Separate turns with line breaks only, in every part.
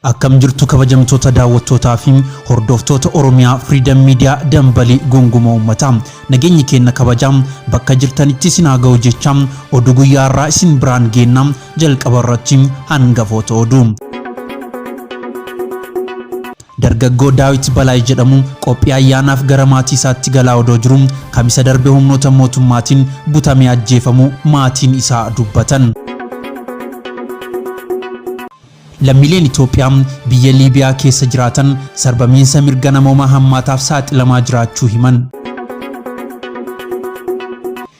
Akkam jirtu kabajamtoota daawwattootaa fi hordoftoota Oromiyaa Freedom Media dambalii gongumoo uummataa nageenyi keenya kabajam bakka jirtanitti isin haa ga'u jecha oduu guyyaa irraa isin biraan geenna jalqaba irratti hangafoota oduu. Dargaggoo Daawit Balaay jedhamu qophii ayyaanaaf gara maatii isaatti galaa odoo jiru kamisa darbe humnoota mootummaatiin butamee ajjeefamu maatiin isaa dubbatan. Lammiileen Itoophiyaa biyya Liibiyaa keessa jiraatan sarbamiinsa mirga namoomaa hammaataaf saaxilamaa jiraachuu himan.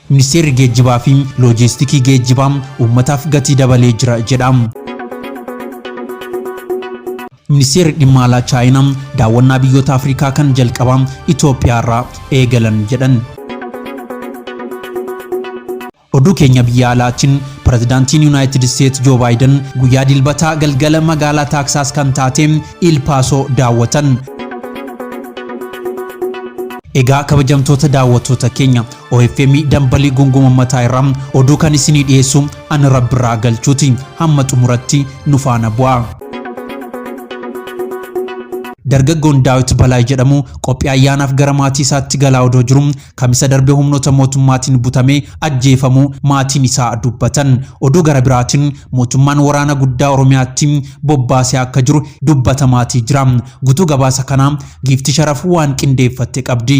Ministeerri geejjibaa fi loojiistikii geejjibaa uummataaf gatii dabalee jira jedha. Ministeerri dhimma alaa Chaayinaa daawwannaa biyyoota Afrikaa kan jalqabaa Itoophiyaa irraa eegalan jedhan. Oduu keenya biyya alaatiin Pirezidaantiin United States Joe Biden guyyaa dilbataa galgala magaalaa Texas kan taate El Paso daawwatan. Egaa kabajamtoota daawwattoota keenya OFM dambalii gongumoo uummataa irraa oduu kan isinii dhiyeessu ani Rabbiraa Galchuuti hamma xumuratti nu faana bu'aa. Dargaggoon Daawit Balaay jedhamu qophii ayyaanaaf gara maatii isaatti galaa odoo jiru kamisa darbe humnoota mootummaatiin butamee ajjeefamu maatiin isaa dubbatan. Oduu gara biraatiin mootummaan waraana guddaa Oromiyaatti bobbaasee akka jiru dubbatamaa jira. Guutuu gabaasa kanaa Giifti Sharafuu waan qindeeffatte qabdi.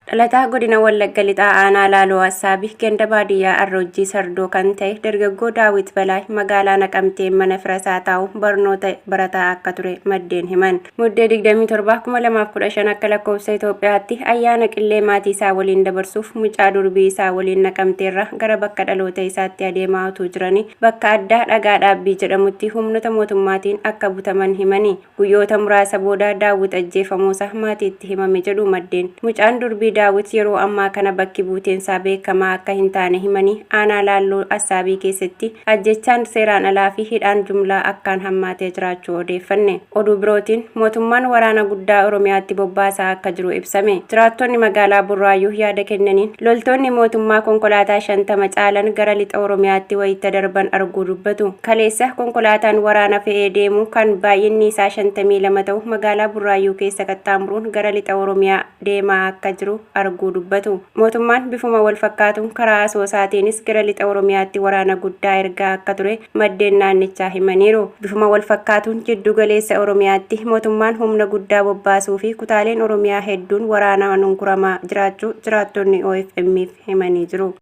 Dhalataa godina Wallagga Lixaa aanaa Laaloo Assaabii ganda baadiyyaa Arroojjii Sardoo kan ta'e dargaggoo Daawit Balaay magaalaa Naqamtee mana firasaa taa'u barnoota barataa akka ture maddeen himan. Muddee 27/2015 akka lakkoofsa Itoophiyaatti ayyaana qillee maatii isaa waliin dabarsuuf mucaa durbii isaa waliin Naqamteerra gara bakka dhaloota isaatti adeemaa utuu jiranii bakka addaa dhagaa dhaabbii jedhamutti humnoota mootummaatiin akka butaman himani. Guyyoota muraasa booda Daawit ajjeefamuusaa maatiitti himame jedhu maddeen. Mucaan durbii Daawit yeroo ammaa kana bakki buuteensaa beekamaa akka hin taane himanii aanaa Laaloo Assaabii keessatti ajjechaan seeraan alaa fi hidhaan jumlaa akkaan hammaatee jiraachuu odeeffanne. Oduu birootiin mootummaan waraana guddaa Oromiyaatti bobbaasaa akka jiru ibsame. Jiraattonni magaalaa Burraayyuu yaada kennaniin loltoonni mootummaa konkolaataa 50 caalan gara lixa Oromiyaatti wayita darban arguu dubbatu. Kaleessa konkolaataan waraana fe'ee deemu kan baay'inni isaa 52 ta'u magaalaa Burraayyuu keessa qaxxaamuruun gara lixa Oromiyaa deemaa akka jiru arguu dubbatu. Mootummaan bifuma wal fakkaatuun karaa asoosaatiinis gara lixa Oromiyaatti waraana guddaa ergaa akka ture maddeen naannichaa himaniiru. Bifuma wal fakkaatuun jiddu galeessa Oromiyaatti mootummaan humna guddaa bobbaasuu fi kutaaleen Oromiyaa hedduun waraanaan hunkuramaa jiraachuu jiraattonni OFM'f himanii jiru.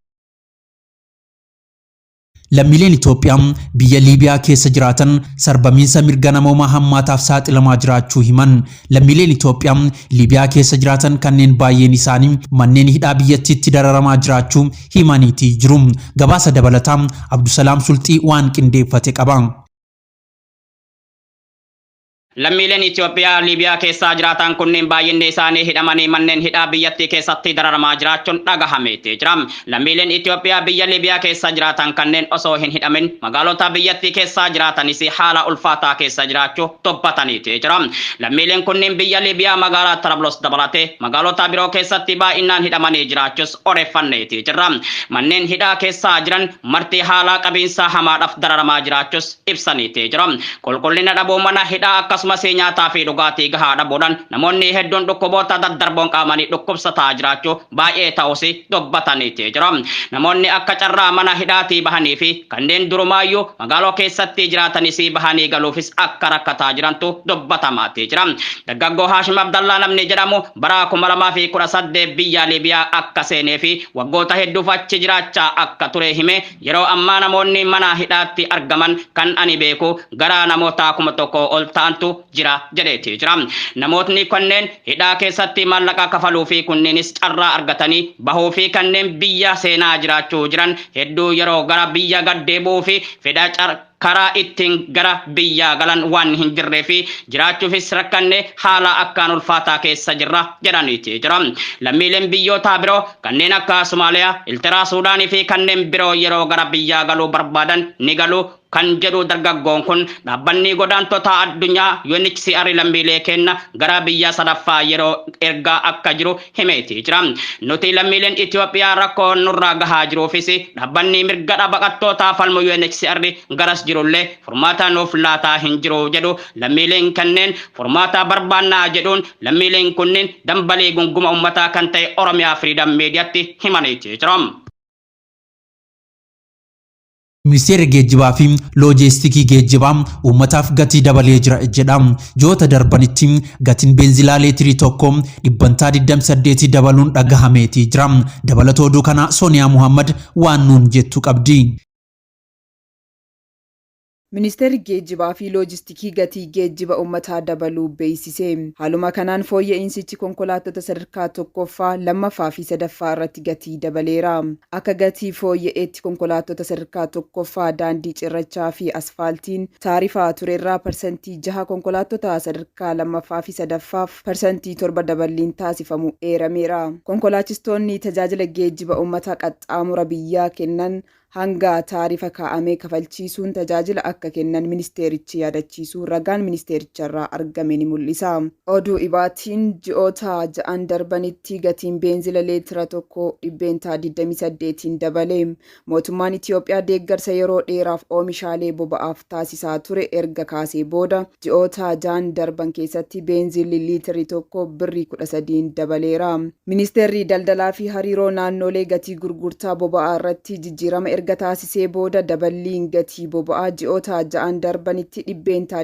Lammiileen Itoophiyaa biyya Liibiyaa keessa jiraatan sarbamiinsa mirga namoomaa hammaataaf saaxilamaa jiraachuu himan. Lammiileen Itoophiyaa Liibiyaa keessa jiraatan kanneen baay'een isaanii manneen hidhaa biyyattiitti dararamaa jiraachuu himaniitii jiru. Gabaasa dabalataa Abdusalaam Sulxii waan qindeeffate qaba.
Lammiileen Itoophiyaa Liibiyaa keessa jiraatan kunneen baay'inni isaanii hidhamanii manneen hidhaa biyyattii keessatti dararamaa jiraachuun dhagahameeti jira. Lammiileen Itoophiyaa biyya Liibiyaa keessa jiraatan kanneen osoo hin hidhamin magaalota biyyattii keessa jiraatanis haala ulfaataa keessa jiraachuu dubbataniiti jira. Lammiileen kunneen biyya Liibiyaa magaalaa Tarablos dabalatee magaalota biroo keessatti baay'inaan hidhamanii jiraachuus odeeffanneeti jira. Manneen hidhaa keessa jiran marti haala qabiinsa hamaadhaaf dararamaa jiraachuus ibsaniiti jira. Qulqullina dhabuu mana hidhaa akkasumas nyaataa fi dhugaatii gahaa dhabuudhaan namoonni hedduun dhukkuboota daddarboon qaamanii dhukkubsataa jiraachuu baay'ee ta'us dubbataniiti jira. Namoonni akka carraa mana hidhaatii bahanii fi kanneen durumaayyuu magaaloo keessatti jiraatanis bahanii galuufis akka rakkataa jirantu dubbatamaati jira. Dargaggoo Haashim Abdallaa namni jedhamu bara 2018 biyya Liibiyaa akka seenee fi waggoota hedduuf achi jiraachaa akka ture hime yeroo ammaa namoonni mana hidhaatti argaman kan ani beeku gara namoota 1,000 ol ta'antu jira jedheeti jira. Namootni kanneen hidhaa keessatti maallaqa kafaluu fi kunneenis carraa argatanii bahuu fi kanneen biyya seenaa jiraachuu jiran hedduu yeroo gara biyya gad deebi'uu fi fedha karaa ittiin gara biyyaa galan waan hin jirree fi jiraachuufis rakkanne haala akkaan ulfaataa keessa jirra jedhaniiti jira. Lammiileen biyyoota biroo kanneen akka Somaaliyaa, Iltiraa, Suudaanii fi kanneen biroo yeroo gara biyyaa galuu barbaadan ni galu kan jedhu dargaggoon kun dhaabbanni godaantota addunyaa UNHCR lammiilee kenna gara biyya sadaffaa yeroo ergaa akka jiru himeeti jira. Nuti lammiileen Itoophiyaa rakkoo nurraa gahaa jiruufis dhaabbanni mirga baqattootaa falmu UNHCR garas jirullee furmaata nuuf laataa hin jiru jedhu lammiileen kanneen furmaata barbaannaa jedhuun lammiileen kunniin dambalii gunguma uummataa kan ta'e Oromiyaa Freedom Mediaatti himaniiti jira.
Ministeerri geejjibaa fi loojiistikii geejjibaa uummataaf gatii dabalee jira jedha. Ji'oota darbanitti gatiin beenzilaa leetirii tokko dhibbantaa 28 dabaluun dhagahameeti jira. Dabalatoo oduu kana Sooniyaa Muhammad waan nuun jettu qabdi.
Ministeerri geejjibaa fi loojistikii gatii geejjiba uummataa dabaluu beeksise. Haaluma kanaan fooyya'insichi konkolaattota sadarkaa tokkoffaa, lammaffaa fi sadaffaa irratti gatii dabaleera. Akka gatii fooyya'eetti konkolaattota sadarkaa tokkoffaa daandii cirrachaa fi asfaaltiin taarifaa turerraa parsantii 6, konkolaattota sadarkaa lammaffaa fi sadaffaaf parsantii 7 daballiin taasifamu eerameera. Konkolaachistoonni tajaajila geejjiba uummataa qaxxaamura biyyaa kennan hanga taarifa kaa'amee kafalchiisuun tajaajila akka kennan ministeerichi yaadachiisuu ragaan ministeericharraa argame ni mul'isa. Oduu ibaatiin ji'oota 6 darbanitti gatiin beenzila leetira tokko dhibbeentaa 28 dabale. Mootummaan Itiyoophiyaa deeggarsa yeroo dheeraaf oomishaalee boba'aaf taasisaa ture erga kaasee booda ji'oota 6 darban keessatti beenzilli liitirii tokko birrii 13 dabaleera. Ministeerri daldalaa fi hariiroo naannolee gatii gurgurtaa boba'aa irratti jijjiirama erga taasisee booda daballiin gatii boba'aa ji'oota 6 darbanitti dhibbeentaa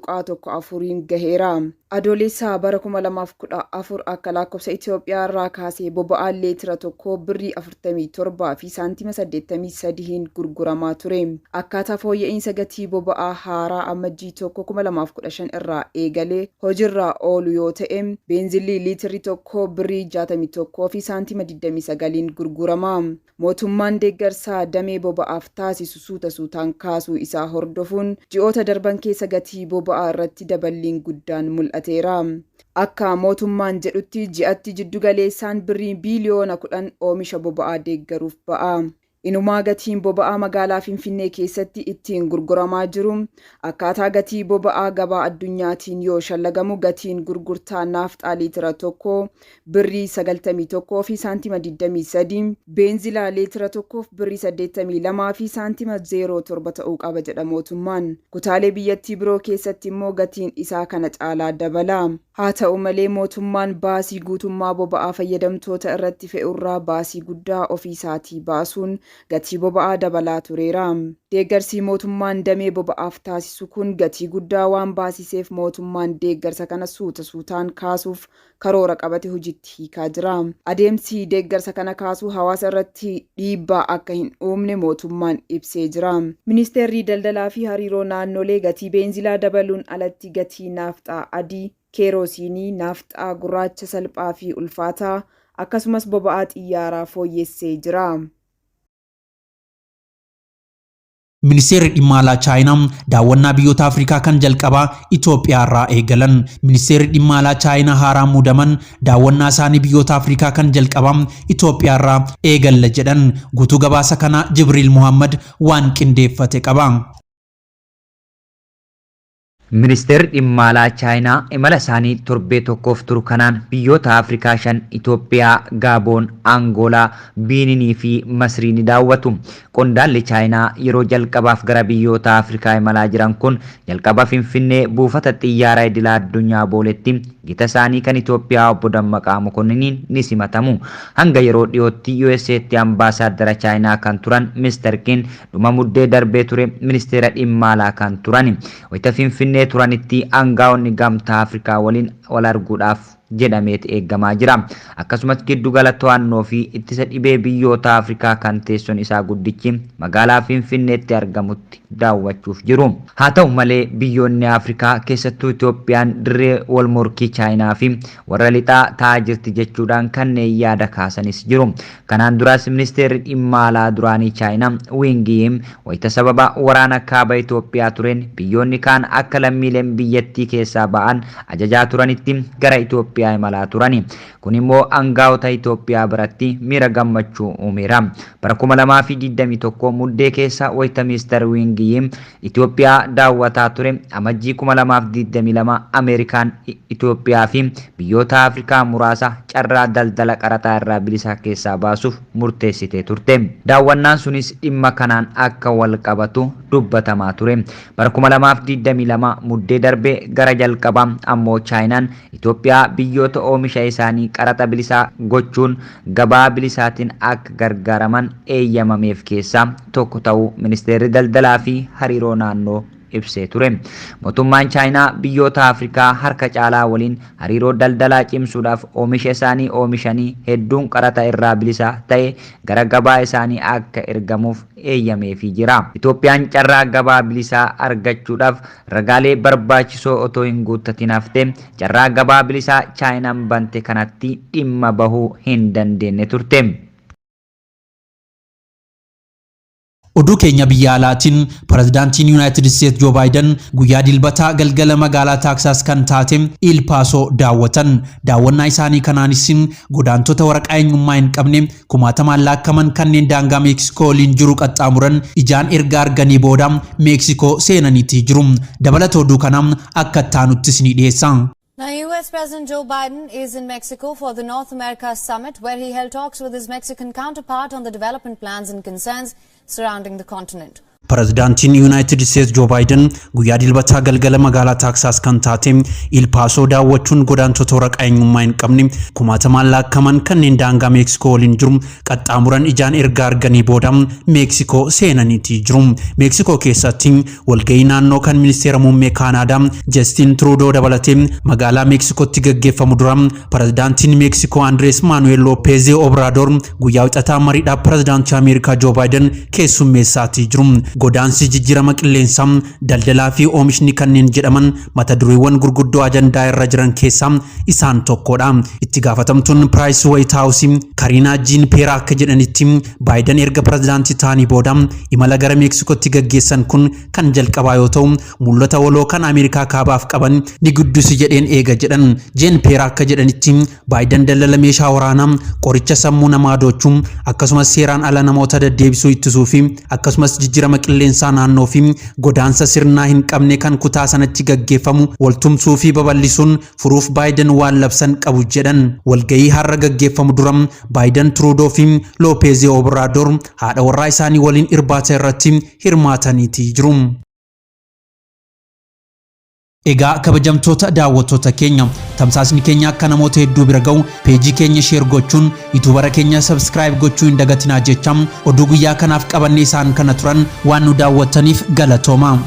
28.4 gaheera. Adoolessa bara 2014 akka lakkoofsa Itiyoophiyaa irraa kaasee boba'aan leetira tokko birrii 47 fi saantima 83 gurguramaa ture. Akkaataa fooyya'insa gatii boba'aa haaraa amajjii 2015 irraa eegalee hojiirra oolu yoo ta'e beenzilli liitirii tokko birrii 61 fi saantima 29 gurgurama. Mootummaan deeggarsa damee boba'aaf taasisu suuta suutaan kaasuu isaa hordofuun ji'oota darban keessa gatii boba'aa irratti daballiin guddaan mul'ateera. Akka mootummaan jedhutti ji'atti jiddugaleessaan birrii biiliyoona 10 oomisha boba'aa deeggaruuf ba'a. Inumaa gatiin boba'aa magaalaa Finfinnee keessatti ittiin gurguramaa jiru akkaataa gatii boba'aa gabaa addunyaatiin yoo shallagamu gatiin gurgurtaa naafxaa liitira tokko birrii 91 fi saantima 23, beenzilaa liitira tokkoof birrii 82 fi saantima 07 ta'uu qaba jedha mootummaan. Kutaalee biyyattii biroo keessatti immoo gatiin isaa kana caalaa dabala. Haa ta'u malee mootummaan baasii guutummaa boba'aa fayyadamtoota irratti fe'urraa baasii guddaa ofiisaatii baasuun gatii boba'aa dabalaa tureera. Deeggarsi mootummaan damee boba'aaf taasisu kun gatii guddaa waan baasiseef mootummaan deeggarsa kana suuta suutaan kaasuuf karoora qabate hojiitti hiikaa jira. Adeemsi deeggarsa kana kaasuu hawaasa irratti dhiibbaa akka hin uumne mootummaan ibsee jira. Ministeerri daldalaa fi hariiroo naannolee gatii beenzilaa dabaluun alatti gatii naafxaa adii, keeroosiinii, naafxaa gurraacha salphaa fi ulfaataa akkasumas boba'aa xiyyaaraa fooyyessee jira.
Ministeerri dhimma alaa Chaayinaa daawwannaa biyyoota Afrikaa kan jalqabaa Itoophiyaa irraa eegalan. Ministeerri dhimma alaa Chaayinaa haaraa muudaman daawwannaa isaanii biyyoota Afrikaa kan jalqabaa Itoophiyaa irraa eegalla jedhan. Guutuu gabaasa kana Jibriil Muhammad waan qindeeffate qaba.
Ministeerri dhimma alaa Chaayinaa imala isaanii torbee tokkoof turu kanaan biyyoota Afrikaa 5 Itoophiyaa, Gaaboon, Angoolaa, Biininii fi Masrii ni daawwatu. Qondaalli Chaayinaa yeroo jalqabaaf gara biyyoota Afrikaa imalaa jiran kun jalqaba Finfinnee buufata xiyyaaraa idil addunyaa booletti gita isaanii kan Itoophiyaa obbo Dammaqaa Mokonniniin ni simatamu. Hanga yeroo dhiyootti USA'tti ambaasaaddara Chaayinaa kan turan Mr. Kin dhuma muddee darbee ture ministeera dhimma alaa kan turan. Wayita Finfinnee turanitti aangaa'onni gamtaa Afrikaa waliin wal arguudhaaf jedhameet eeggamaa jira. Akkasumas giddu gala to'annoo fi ittisa dhibee biyyoota Afrikaa kan teessoon isaa guddichi magaalaa Finfinneetti argamutti daawwachuuf jiru. Haa ta'u malee biyyoonni Afrikaa keessattuu Itoophiyaan dirree wal morkii Chaayinaa fi warra lixaa ta'aa jirti jechuudhaan kanneen yaada kaasanis jiru. Kanaan duras ministeerri dhimma alaa duraanii Chaayinaa Wang Yi wayita sababa waraana kaaba Itoophiyaa tureen biyyoonni kaan akka lammiileen biyyattii keessaa ba'an ajajaa turanitti gara Itoophiyaa imalaa turani. Kun immoo aangaa'ota Itoophiyaa biratti miira gammachuu uumeera. Bara 2021 muddee keessa wayita ministeer Wang Yi Itoophiyaa daawwataa ture amajjii 2022 Ameerikaan Itoophiyaa fi biyyoota Afrikaa muraasa carraa daldala qaraxaa irraa bilisa keessaa baasuuf murteessitee turte. Daawwannaan sunis dhimma kanaan akka wal qabatu dubbatamaa ture. Bara 2022 muddee darbee gara jalqabaa ammoo Chaayinaan Itoophiyaa biyyoota oomisha isaanii qaraxa bilisaa gochuun gabaa bilisaatiin akka gargaaraman eeyyamameef keessaa tokko ta'uu ministeerri daldalaa fi hariiroo naannoo ibsee ture. Mootummaan Chaayinaa biyyoota Afrikaa harka caalaa waliin hariiroo daldalaa cimsuudhaaf oomisha isaanii oomishanii hedduun qaraxa irraa bilisaa ta'e gara gabaa isaanii akka ergamuuf eeyyameefii jira. Itoophiyaan carraa gabaa bilisaa argachuudhaaf ragaalee barbaachisoo otoo hin guuttatin haftee carraa gabaa bilisaa Chaayinaan bante kanatti dhimma bahuu hin dandeenye turte.
Oduu keenya biyya alaatiin pirezidaantiin United States Joe Biden guyyaa dilbataa galgala magaalaa Texas kan taate El Paso daawwatan. Daawwannaa isaanii kanaanis godaantota waraqaa eenyummaa hin qabne 60,000 lakkaa'aman kanneen daangaa Meeksikoo waliin jiru qaxxaamuran ijaan erga arganii booda Meeksikoo seenaniitii jiru. Dabalata oduu kanaa akka taanuttis ni dhiyeessa.
Now, U.S. President Joe Biden is in Mexico for the North America Summit, where he held talks with his Mexican counterpart on the development plans and concerns surrounding the continent.
Pirezidaantiin United States Joe Biden guyyaa dilbataa galgala magaalaa Texas kan taate El Paso daawwachuun godaantota waraqaa eenyummaa hin qabne 60,000 lakkaa'aman kanneen daangaa Meeksikoo waliin jiru qaxxaamuran ijaan erga arganii booda Meeksikoo seenaniitii jiru. Meeksikoo keessatti walgahii naannoo kan ministeera muummee Kaanaadaa Justin Trudeau dabalatee magaalaa Meeksikootti gaggeeffamu dura pirezidaantiin Meeksikoo Andres Manuel Lopez Obrador guyyaa wixataa mariidhaaf pirezidaantii Ameerikaa Joe Biden keessummeessaatii jiru. Godaansi jijjiirama qilleensaa daldalaa fi oomishni kanneen jedhaman mata dureewwan gurguddoo ajandaa irra jiran keessaa isaan tokkodha. Itti gaafatamtuun Price White House Karina Jean Pierre akka jedhanitti Biden erga pirezidaantii ta'anii booda imala gara Meeksikootti gaggeessan kun kan jalqabaa yoo ta'u mul'ata waloo kan Ameerikaa kaabaaf qaban ni guddisi jedheen eega jedhan. Jean Pierre akka jedhanitti Biden daldala meeshaa waraanaa qoricha sammuu namaa doochuu akkasumas seeraan ala namoota deddeebisuu ittisuu fi akkasumas jijjiirama qilleensaa naannoo fi godaansa sirnaa hin qabne kan kutaa sanatti gaggeeffamu waltumsuu fi babal'isuun furuuf Biden waan labsan qabu jedhan. Walgahii har'a gaggeeffamu dura Biden Trudeau fi Lopez Obrador haadha warraa isaanii waliin irbaata irratti hirmaataniitii jiru. Egaa kabajamtoota daawwattoota keenya tamsaasni keenya akka namoota hedduu bira ga'u peejii keenya share gochuun yuutuubara keenya subscribe gochuu hin dagatinaa jechaa oduu guyyaa kanaaf qabannee isaan kana turan waan nu daawwattaniif galatooma.